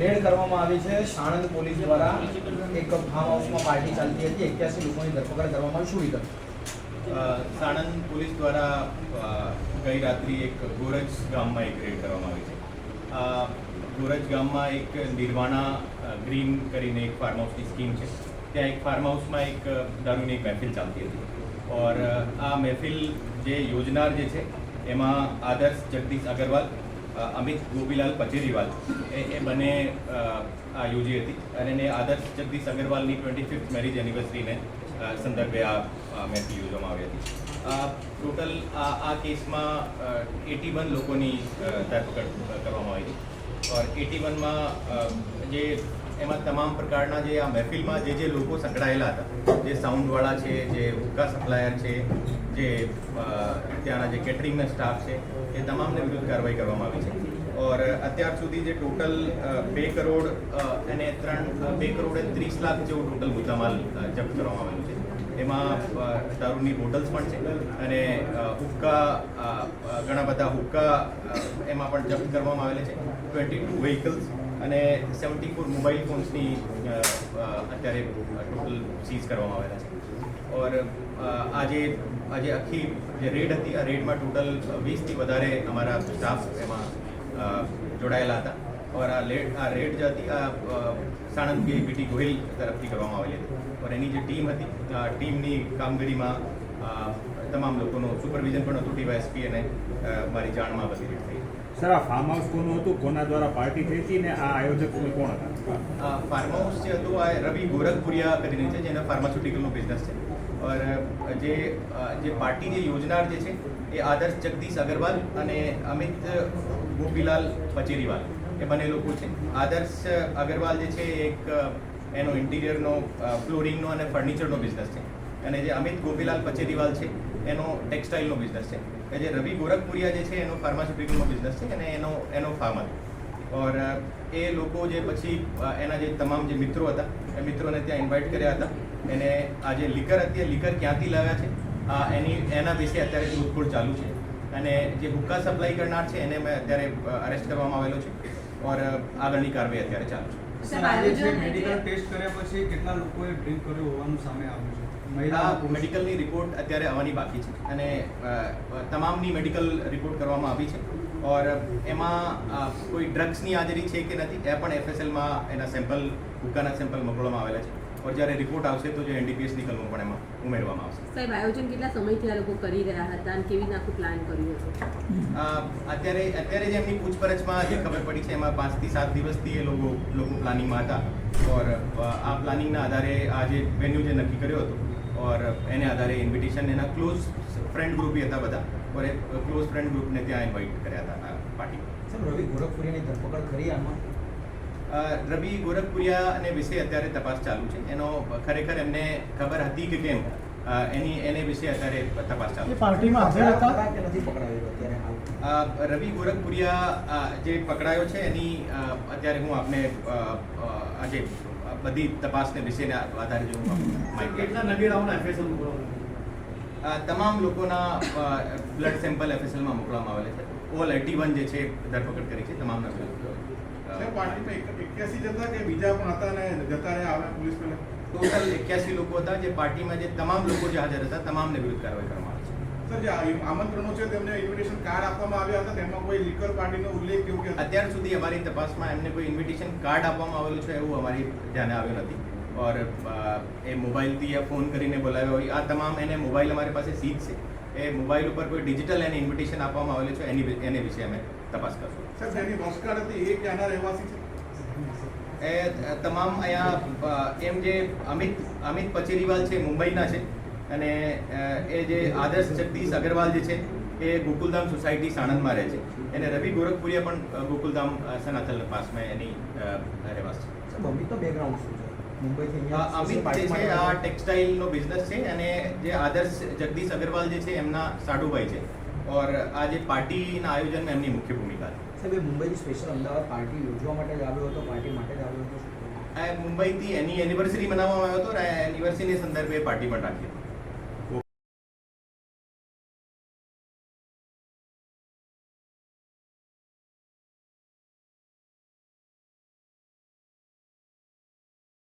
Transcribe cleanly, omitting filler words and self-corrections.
Red કરવામાં આવી છે સાણંદ પોલીસ દ્વારા એક ફાર્મ હાઉસમાં પાર્ટી ચાલતી હતી 81 લોકોની ધરપકડ કરવામાં આવી. શું વિગત? સાણંદ પોલીસ દ્વારા ગઈ રાત્રિ એક ગોરજ ગામમાં એક રેડ કરવામાં આવી છે. ગોરજ ગામમાં એક નિર્વાણા ગ્રીન કરીને એક ફાર્મ હાઉસની સ્કીમ છે. ત્યાં એક ફાર્મ હાઉસમાં એક દારૂની એક મહેફિલ ચાલતી હતી और આ મહેફિલ જે યોજનાર જે છે એમાં આદર્શ જગદીશ અગ્રવાલ, અમિત ગોપીલાલ પચેરીવાલ એ બંને આ યોજી હતી અને એને આદર્શ જગદીશ અગ્રવાલની 25th મેરેજ એનિવર્સરીને સંદર્ભે આ મહેફિલ યોજવામાં આવી હતી. ટોટલ આ કેસમાં 81 લોકોની ધરપકડ કરવામાં આવી હતી और 81માં જે એમાં તમામ પ્રકારના જે આ મહેફિલમાં જે લોકો સંકળાયેલા હતા, જે સાઉન્ડવાળા છે, જે હુક્કા સપ્લાયર છે, જે ત્યાંના જે કેટરિંગના સ્ટાફ છે, એ તમામને વિરુદ્ધ કાર્યવાહી કરવામાં આવી છે. और અત્યાર સુધી જે ટોટલ 2 કરોડ અને 2 કરોડ 30 લાખ જેવું ટોટલ મુદ્દામાલ જપ્ત કરવામાં આવેલું છે. એમાં દારૂની બોટલ્સ પણ છે અને હુક્કા ઘણા બધા હુક્કા એમાં પણ જપ્ત કરવામાં આવેલા છે. 22 વ્હીકલ્સ અને 74 મોબાઈલ ફોન્સની અત્યારે ટોટલ સીઝ કરવામાં આવેલા છે. और આજે આખી જે રેડ હતી, આ રેડમાં ટોટલ 20થી વધારે અમારા સ્ટાફ એમાં જોડાયેલા હતા. और આ રેડ જે હતી આ સાણંદ પીટી ગોહિલ તરફથી કરવામાં આવેલી હતી. और એની જે ટીમ હતી, ટીમની કામગીરીમાં તમામ લોકોનો સુપરવિઝન પણ હતું ડીવાયએસપી અને મારી જાણમાં બધી રેડ થઈ. સર, આ ફાર્મ હાઉસ કોનું હતું, કોના દ્વારા પાર્ટી થઈ હતી ને આ આયોજક કોણ હતા? ફાર્મ હાઉસ જે હતું આ રવિ ગોરખપુરિયા કરીને છે, જેના ફાર્માસ્યુટિકલનો બિઝનેસ છે. और જે પાર્ટી જે યોજનાર જે છે એ આદર્શ જગદીશ અગ્રવાલ અને અમિત ગોપીલાલ પચેરીવાલ એ બંને લોકો છે. આદર્શ અગ્રવાલ જે છે એક એનો ઇન્ટિરિયરનો ફ્લોરિંગનો અને ફર્નિચરનો બિઝનેસ છે અને જે અમિત ગોપીલાલ પચેરીવાલ છે એનો ટેક્સટાઇલનો બિઝનેસ છે. જે રવિ ગોરખપુરિયા જે છે એનો ફાર્માસ્યુટિકલનો બિઝનેસ છે અને એનો ફાર્મ હતો. और એ લોકો જે પછી એના જે તમામ જે મિત્રો હતા એ મિત્રોને ત્યાં ઇન્વાઇટ કર્યા હતા. એને આ જે લીકર હતી, લીકર ક્યાંથી લાવ્યા છે એના વિશે અત્યારે શોધખોળ ચાલુ છે અને જે હુક્કા સપ્લાય કરનાર છે એને મેં અત્યારે અરેસ્ટ કરવામાં આવેલો છે और આગળની કાર્યવાહી અત્યારે ચાલુ છે. સર, આજે જે મેડિકલ ટેસ્ટ કર્યા પછી કેટલા લોકોએ ડ્રિંક કર્યું હોવાનું સામે આવ્યું છે? મેડિકલની રિપોર્ટ અત્યારે આવવાની બાકી છે અને તમામની મેડિકલ રિપોર્ટ કરવામાં આવી છે. और એમાં કોઈ ડ્રગ્સની હાજરી છે કે નથી એ પણ એફએસએલમાં એના સેમ્પલ, હુક્કાના સેમ્પલ મોકલવામાં આવેલા છે. और જ્યારે રિપોર્ટ આવશે તો જે એનડીપીએસની કલમો પણ એમાં ઉમેરવામાં આવશે. સાહેબ, આયોજન કેટલા સમયથી આ લોકો કરી રહ્યા હતા અને કેવી આખું પ્લાન કર્યું હતું? અત્યારે જે એમની પૂછપરછમાં જે ખબર પડી છે એમાં 5 થી 7 દિવસથી એ લોકો પ્લાનિંગમાં હતા. और આ પ્લાનિંગના આધારે આ જે વેન્યુ જે નક્કી કર્યો હતો और એને આધારે ઇન્વિટેશન એના ક્લોઝ ફ્રેન્ડ ગ્રુપ હતા બધા, और એ ક્લોઝ ફ્રેન્ડ ગ્રુપને ત્યાં ઇન્વાઇટ કર્યા હતા પાર્ટી. સર, રવિ ગોરખપુરિયાની ધરપકડ કરી આમાં? રવિ ગોરખપુરિયાને વિશે અત્યારે તપાસ ચાલુ છે. એનો ખરેખર એમને ખબર હતી કે કેમ એને વિશે અત્યારે તપાસ ચાલુ છે. પાર્ટીમાં હાજર હતા કે નથી પકડાયો અત્યારે હાલ? રવિ ગોરખપુરિયા જે પકડાયો છે એની અત્યારે હું આપને આજે બધી તપાસને વિશેના આધારે જો માહિતી તમામ લોકોના બ્લડ સેમ્પલ એફએસએલમાં મોકલવામાં આવેલા છે. ઓલ 81 જે છે ધરપકડ કરી છે તમામના પાર્ટીમાં 81 જતા કે બીજા પણ હતા ને જતા રહ્યા આવે પોલીસ પહેલા? ટોટલ 81 લોકો હતા. જે પાર્ટીમાં જે તમામ લોકો જે હાજર હતા તમામને વિરુદ્ધ કાર્યવાહી કરવામાં આવી છે. સર, જે આમંત્રણો છે તેમને ઇન્વિટેશન કાર્ડ આપવામાં આવ્યા હતા, તેમાં કોઈ લીકર પાર્ટીનો ઉલ્લેખ કેવું કે અત્યાર સુધી અમારી તપાસમાં એમને કોઈ ઇન્વિટેશન કાર્ડ આપવામાં આવેલું છે એવું અમારી ધ્યાને આવ્યું નથી. और એ મોબાઈલથી યા ફોન કરીને બોલાવ્યો હોય, આ તમામ એને મોબાઈલ અમારી પાસે સીધ છે. એ મોબાઈલ ઉપર કોઈ ડિજિટલ એને ઇન્વિટેશન આપવામાં આવેલું છે એને વિશે અમે તપાસ કરશું. સર, જેની વસગાડ હતી એ ક્યાંના રહેવાસી છે? એ તમામ અહીંયા એમ જે અમિત પચેરીવાલ છે મુંબઈના છે અને એ જે આદર્શ જગદીશ અગ્રવાલ જે છે એ ગોકુલધામ સોસાયટી સાણંદમાં રહે છે. અને રવિ ગોરખપુરિયા પણ ગોકુલધામ સનાતલ પાસમાં એની રહેવાસ છે. સર, અમિતનો બેકગ્રાઉન્ડ શું છે? મુંબઈથી અમિત જે છે આ ટેક્સટાઇલનો બિઝનેસ છે અને જે આદર્શ જગદીશ અગ્રવાલ જે છે એમના સાડુભાઈ છે. और આ જે પાર્ટીના આયોજનમાં એમની મુખ્ય ભૂમિકા છે. સાહેબ, એ મુંબઈથી સ્પેશિયલ અમદાવાદ પાર્ટી યોજવા માટે જ આવ્યો હતો, પાર્ટી માટે જ આવ્યો હતો? મુંબઈથી એની એનિવર્સરી મનાવવામાં આવ્યો હતો અને એનિવર્સરીની સંદર્ભે પાર્ટી પણ રાખી હતી.